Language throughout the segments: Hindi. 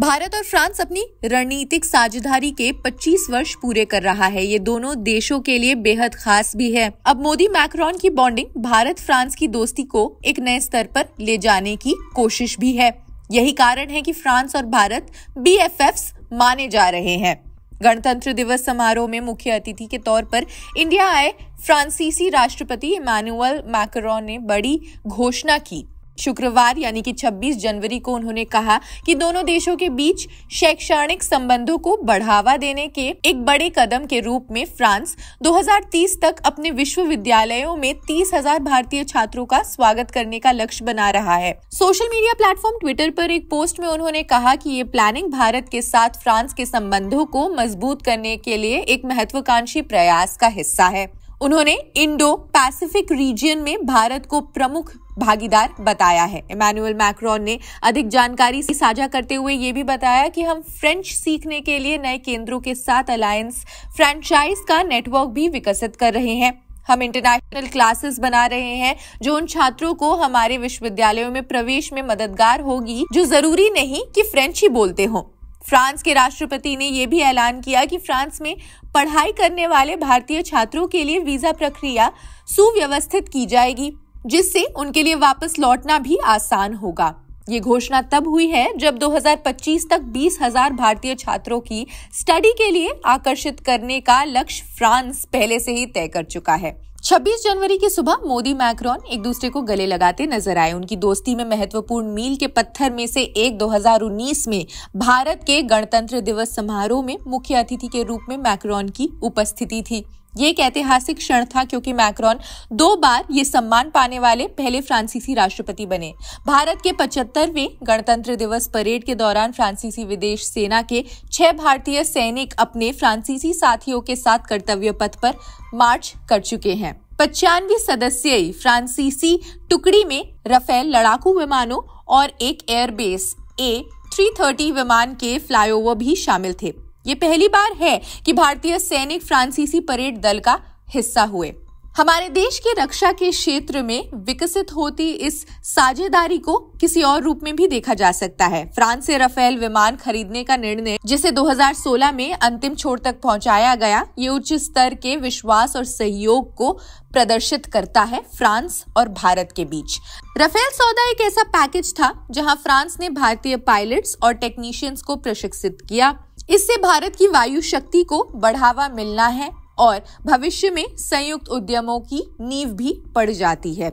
भारत और फ्रांस अपनी रणनीतिक साझेदारी के 25 वर्ष पूरे कर रहा है। ये दोनों देशों के लिए बेहद खास भी है। अब मोदी मैक्रोन की बॉन्डिंग भारत फ्रांस की दोस्ती को एक नए स्तर पर ले जाने की कोशिश भी है। यही कारण है कि फ्रांस और भारत BFFs माने जा रहे हैं। गणतंत्र दिवस समारोह में मुख्य अतिथि के तौर पर इंडिया आए फ्रांसीसी राष्ट्रपति इमैनुअल मैक्रोन ने बड़ी घोषणा की। शुक्रवार यानी कि 26 जनवरी को उन्होंने कहा कि दोनों देशों के बीच शैक्षणिक संबंधों को बढ़ावा देने के एक बड़े कदम के रूप में फ्रांस 2030 तक अपने विश्वविद्यालयों में 30,000 भारतीय छात्रों का स्वागत करने का लक्ष्य बना रहा है। सोशल मीडिया प्लेटफॉर्म ट्विटर पर एक पोस्ट में उन्होंने कहा कि ये प्लानिंग भारत के साथ फ्रांस के संबंधों को मजबूत करने के लिए एक महत्वाकांक्षी प्रयास का हिस्सा है। उन्होंने इंडो पैसिफिक रीजन में भारत को प्रमुख भागीदार बताया है। इमैनुअल मैक्रोन ने अधिक जानकारी साझा करते हुए ये भी बताया कि हम फ्रेंच सीखने के लिए नए केंद्रों के साथ अलायंस फ्रेंचाइज का नेटवर्क भी विकसित कर रहे हैं। हम इंटरनेशनल क्लासेस बना रहे हैं जो उन छात्रों को हमारे विश्वविद्यालयों में प्रवेश में मददगार होगी जो जरूरी नहीं कि फ्रेंच ही बोलते हों। फ्रांस के राष्ट्रपति ने यह भी ऐलान किया कि फ्रांस में पढ़ाई करने वाले भारतीय छात्रों के लिए वीजा प्रक्रिया सुव्यवस्थित की जाएगी, जिससे उनके लिए वापस लौटना भी आसान होगा। ये घोषणा तब हुई है जब 2025 तक 20,000 भारतीय छात्रों की स्टडी के लिए आकर्षित करने का लक्ष्य फ्रांस पहले से ही तय कर चुका है। 26 जनवरी की सुबह मोदी मैक्रोन एक दूसरे को गले लगाते नजर आए। उनकी दोस्ती में महत्वपूर्ण मील के पत्थर में से एक 2019 में भारत के गणतंत्र दिवस समारोह में मुख्य अतिथि के रूप में मैक्रोन की उपस्थिति थी। ये एक ऐतिहासिक क्षण था क्योंकि मैक्रोन 2 बार ये सम्मान पाने वाले पहले फ्रांसीसी राष्ट्रपति बने। भारत के 75वें गणतंत्र दिवस परेड के दौरान फ्रांसीसी विदेश सेना के 6 भारतीय सैनिक अपने फ्रांसीसी साथियों के साथ कर्तव्य पथ पर मार्च कर चुके हैं। 95 सदस्यीय फ्रांसीसी टुकड़ी में राफेल लड़ाकू विमानों और एक एयरबेस A330 विमान के फ्लाईओवर भी शामिल थे। ये पहली बार है कि भारतीय सैनिक फ्रांसीसी परेड दल का हिस्सा हुए। हमारे देश की रक्षा के क्षेत्र में विकसित होती इस साझेदारी को किसी और रूप में भी देखा जा सकता है। फ्रांस से राफेल विमान खरीदने का निर्णय, जिसे 2016 में अंतिम छोर तक पहुंचाया गया, ये उच्च स्तर के विश्वास और सहयोग को प्रदर्शित करता है फ्रांस और भारत के बीच। राफेल सौदा एक ऐसा पैकेज था जहां फ्रांस ने भारतीय पायलट्स और टेक्नीशियंस को प्रशिक्षित किया। इससे भारत की वायु शक्ति को बढ़ावा मिलना है और भविष्य में संयुक्त उद्यमों की नींव भी पड़ जाती है।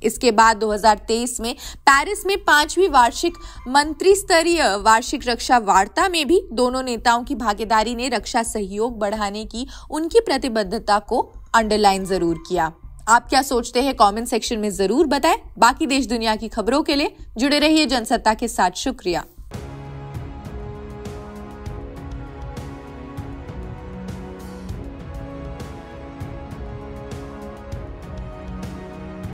इसके बाद 2023 में पेरिस में 5वीं वार्षिक मंत्री स्तरीय वार्षिक रक्षा वार्ता में भी दोनों नेताओं की भागीदारी ने रक्षा सहयोग बढ़ाने की उनकी प्रतिबद्धता को अंडरलाइन जरूर किया। आप क्या सोचते हैं कमेंट सेक्शन में जरूर बताएं। बाकी देश दुनिया की खबरों के लिए जुड़े रहिए जनसत्ता के साथ। शुक्रिया।